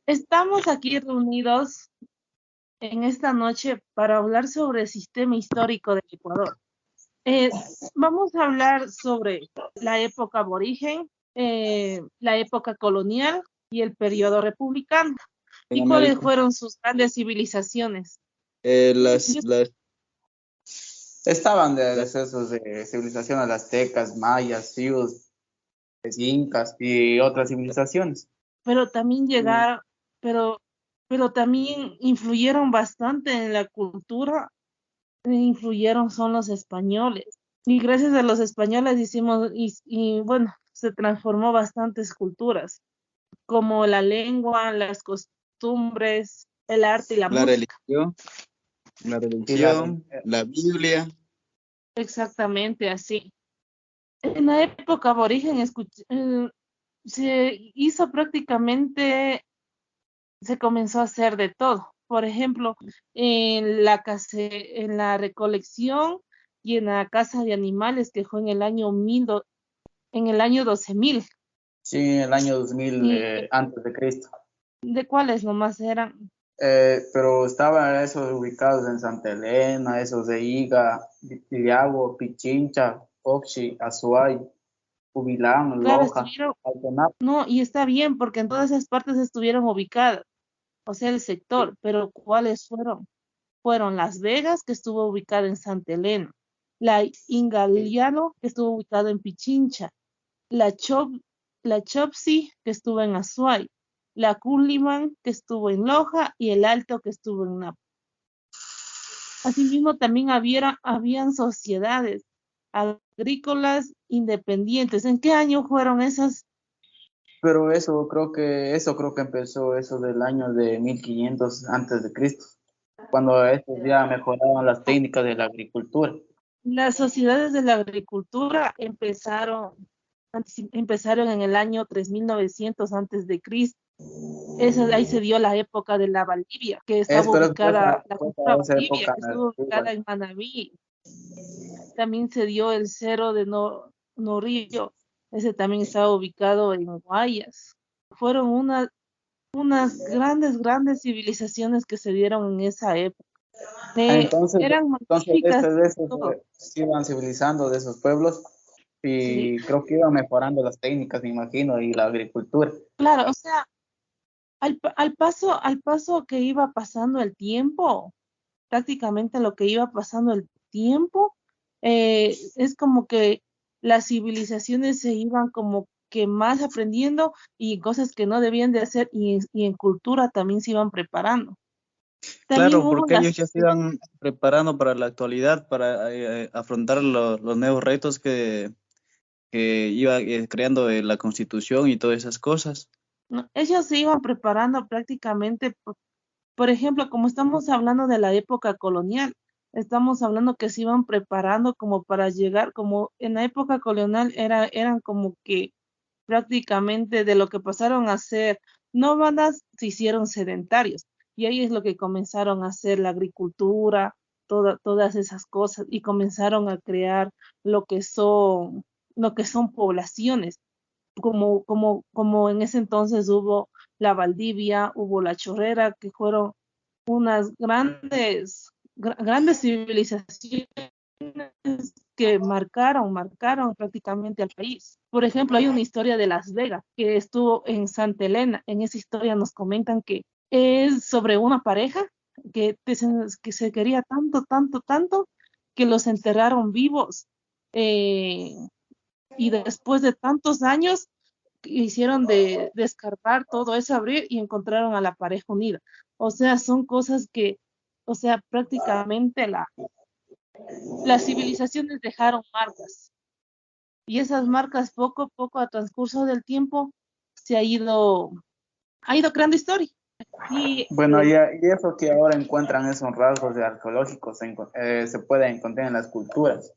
Estamos aquí reunidos en esta noche para hablar sobre el sistema histórico del Ecuador. Eh, Vamos a hablar sobre la época aborigen, la época colonial y el periodo republicano. En ¿Y cuáles América. fueron sus grandes civilizaciones? Estaban de decesos de civilizaciones aztecas, mayas, sius, incas y otras civilizaciones. Pero también Mm. llegaron, pero, pero también influyeron bastante en la cultura, influyeron son los españoles. Y gracias a los españoles hicimos, y bueno, se transformó bastantes culturas, como la lengua, las costumbres, el arte y la La música. religión, la Y la, religión, la Biblia. exactamente así. En la época aborigen se hizo prácticamente, se comenzó a hacer de todo. Por ejemplo, en la recolección y en la caza de animales, que fue en el año en el año 12.000. Sí, en el año 2000 ¿Y antes de Cristo. de cuáles nomás eran? Pero estaban esos ubicados en Santa Elena, esos de Iga, Iliago, Pichincha, Oxi, Azuay, Ubilán, Claro, Loja, estuvieron, Altonap. no, y está bien, porque en todas esas partes estuvieron ubicadas, o sea, el sector, pero ¿cuáles fueron? Fueron Las Vegas, que estuvo ubicada en Santa Elena, la Ingaliano, que estuvo ubicada en Pichincha, la Chop, la Chopsy, que estuvo en Azuay, la Culliman, que estuvo en Loja, y el Alto, que estuvo en Napo. Asimismo, también habían sociedades agrícolas independientes. ¿En qué año fueron esas? Pero eso creo que empezó eso del año de 1500 antes de Cristo, cuando estos ya mejoraban las técnicas de la agricultura. Las sociedades de la agricultura empezaron en el año 3900 antes de Cristo. Ahí se dio la época de la Valdivia, que estaba Pero fue ubicada, la fue cultura esa Valdivia, época que estuvo antigua. ubicada en Manabí. También se dio el Cerro de Norillo, ese también estaba ubicado en Guayas. Fueron unas grandes civilizaciones que se dieron en esa época. Entonces, Eran entonces magníficas de esos todo, se iban civilizando de esos pueblos sí. y creo que iban mejorando las técnicas, me imagino, y la agricultura. Claro, o sea, al paso que iba pasando el tiempo, prácticamente lo que iba pasando el tiempo, es como que las civilizaciones se iban como que más aprendiendo y cosas que no debían de hacer y en cultura también se iban preparando. También Claro, hubo porque ellos ya se iban preparando para la actualidad, para afrontar los nuevos retos que iba creando la Constitución y todas esas cosas. no, ellos se iban preparando prácticamente. Por ejemplo, como estamos hablando de la época colonial, estamos hablando que se iban preparando como para llegar, como en la época colonial eran como que prácticamente de lo que pasaron a ser nómadas, se hicieron sedentarios. Y ahí es lo que comenzaron a hacer la agricultura, todas esas cosas, y comenzaron a crear lo que son, lo que son poblaciones como en ese entonces hubo la Valdivia, hubo la Chorrera, que fueron unas grandes civilizaciones que marcaron prácticamente al país. Por ejemplo, hay una historia de Las Vegas que estuvo en Santa Elena. En esa historia nos comentan que es sobre una pareja que se quería tanto, que los enterraron vivos. eh, y después de tantos años hicieron de escarbar todo eso, abrir y encontraron a la pareja unida. O sea, son cosas que, o sea, prácticamente las civilizaciones dejaron marcas y esas marcas poco a poco a transcurso del tiempo se ha ido creando historia. Y Bueno, y eso que ahora encuentran esos rasgos de arqueológicos se puede encontrar en las culturas.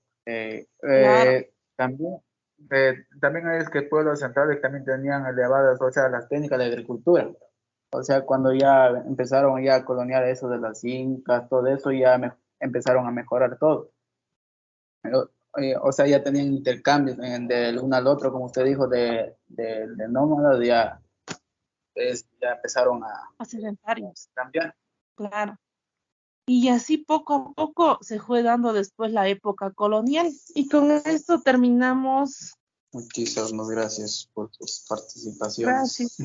claro, También es que pueblos centrales también tenían elevadas, o sea, las técnicas de agricultura. O sea, cuando ya empezaron ya a coloniar eso de las incas, todo eso, ya empezaron a mejorar todo. O sea, ya tenían intercambios del uno al otro, como usted dijo, de nómadas, ya pues ya empezaron A sedentarios, cambiar. claro. Y así poco a poco se fue dando después la época colonial. Y con esto terminamos. Muchísimas gracias por tus participaciones. Gracias.